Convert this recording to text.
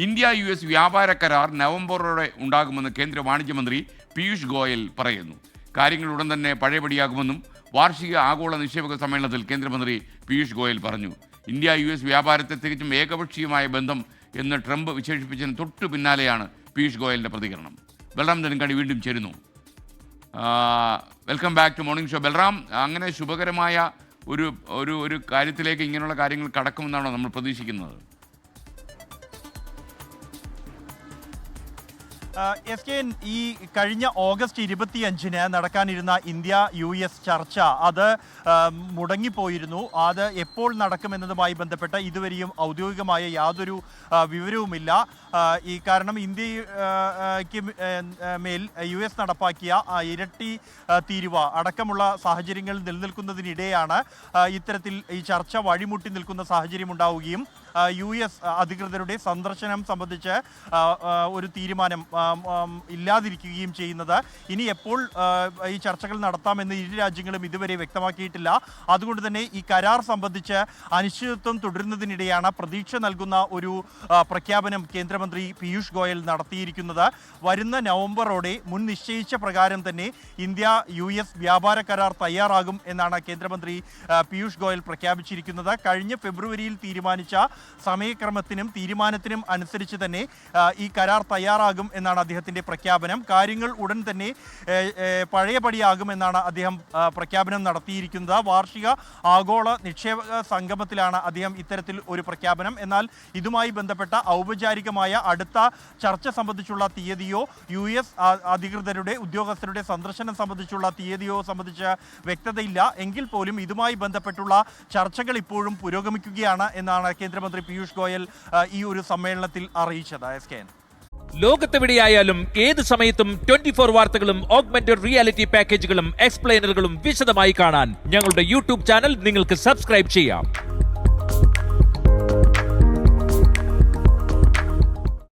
India US വ്യാപാര കരാർ നവംബറോടെ ഉണ്ടാകുമെന്ന് കേന്ദ്ര വാണിജ്യമന്ത്രി പീയൂഷ് ഗോയൽ പറയുന്നു. കാര്യങ്ങൾ ഉടൻ തന്നെ പഴയപടിയാകുമെന്നും വാർഷിക ആഗോള നിക്ഷേപക സമ്മേളനത്തിൽ കേന്ദ്രമന്ത്രി പീയൂഷ് ഗോയൽ പറഞ്ഞു. ഇന്ത്യ US വ്യാപാരത്തെ തികച്ചും ഏകപക്ഷീയമായ ബന്ധം എന്ന് ട്രംപ് വിശേഷിപ്പിച്ചതിന് തൊട്ടു പിന്നാലെയാണ് പീയൂഷ് ഗോയലിൻ്റെ പ്രതികരണം. ബൽറാം ധനങ്കണി വീണ്ടും ചേരുന്നു. Welcome back to morning show. Balram, അങ്ങനെ ശുഭകരമായ ഒരു കാര്യത്തിലേക്ക് ഇങ്ങനെയുള്ള കാര്യങ്ങൾ കടക്കുമെന്നാണോ നമ്മൾ പ്രതീക്ഷിക്കുന്നത്? ഈ കഴിഞ്ഞ ഓഗസ്റ്റ് 25-ന് നടക്കാനിരുന്ന ഇന്ത്യ US ചർച്ച അത് മുടങ്ങിപ്പോയിരുന്നു. അത് എപ്പോൾ നടക്കുമെന്നതുമായി ബന്ധപ്പെട്ട് ഇതുവരെയും ഔദ്യോഗികമായ യാതൊരു വിവരവുമില്ല. കാരണം ഇന്ത്യക്ക് മേൽ US നടപ്പാക്കിയ ഇരട്ടി തീരുവ അടക്കമുള്ള സാഹചര്യങ്ങൾ നിലനിൽക്കുന്നതിനിടെയാണ് ഇത്തരത്തിൽ ഈ ചർച്ച വഴിമുട്ടി നിൽക്കുന്ന സാഹചര്യം ഉണ്ടാവുകയും US അധികൃതരുടെ സന്ദർശനം സംബന്ധിച്ച് ഒരു തീരുമാനം ഇല്ലാതിരിക്കുകയും ചെയ്യുന്നത്. ഇനി എപ്പോൾ ഈ ചർച്ചകൾ നടത്താമെന്ന് ഇരു രാജ്യങ്ങളും ഇതുവരെ വ്യക്തമാക്കിയിട്ടില്ല. അതുകൊണ്ട് തന്നെ ഈ കരാർ സംബന്ധിച്ച് അനിശ്ചിതത്വം തുടരുന്നതിനിടെയാണ് പ്രതീക്ഷ നൽകുന്ന ഒരു പ്രഖ്യാപനം കേന്ദ്രമന്ത്രി പീയൂഷ് ഗോയൽ നടത്തിയിരിക്കുന്നത്. വരുന്ന നവംബറോടെ മുൻ നിശ്ചയിച്ച പ്രകാരം തന്നെ ഇന്ത്യ US വ്യാപാര കരാർ തയ്യാറാകും എന്നാണ് കേന്ദ്രമന്ത്രി പീയൂഷ് ഗോയൽ പ്രഖ്യാപിച്ചിരിക്കുന്നത്. കഴിഞ്ഞ ഫെബ്രുവരിയിൽ തീരുമാനിച്ച സമയക്രമത്തിനും തീരുമാനത്തിനും അനുസരിച്ച് തന്നെ ഈ കരാർ തയ്യാറാകും എന്നാണ് അദ്ദേഹത്തിൻ്റെ പ്രഖ്യാപനം. കാര്യങ്ങൾ ഉടൻ തന്നെ പഴയപടിയാകുമെന്നാണ് അദ്ദേഹം പ്രഖ്യാപനം നടത്തിയിരിക്കുന്നത്. വാർഷിക ആഗോള നിക്ഷേപക സംഗമത്തിലാണ് അദ്ദേഹം ഇത്തരത്തിൽ ഒരു പ്രഖ്യാപനം. എന്നാൽ ഇതുമായി ബന്ധപ്പെട്ട ഔപചാരികമായ അടുത്ത ചർച്ച സംബന്ധിച്ചുള്ള തീയതിയോ US അധികൃതരുടെ ഉദ്യോഗസ്ഥരുടെ സന്ദർശനം സംബന്ധിച്ചുള്ള തീയതിയോ സംബന്ധിച്ച് വ്യക്തതയില്ല. എങ്കിൽ പോലും ഇതുമായി ബന്ധപ്പെട്ടുള്ള ചർച്ചകൾ ഇപ്പോഴും പുരോഗമിക്കുകയാണ് എന്നാണ് കേന്ദ്രമന്ത്രി പീയൂഷ് ഗോയൽ ഈ ഒരു സമ്മേളനത്തിൽ അറിയിച്ചത്. ലോകത്തെവിടെയായാലും ഏത് സമയത്തും 24 വാർത്തകളും ഓഗ്മെന്റഡ് റിയാലിറ്റി പാക്കേജുകളും എക്സ്പ്ലെയിനറുകളും വിശദമായി കാണാൻ ഞങ്ങളുടെ YouTube ചാനൽ നിങ്ങൾക്ക് സബ്സ്ക്രൈബ് ചെയ്യാം.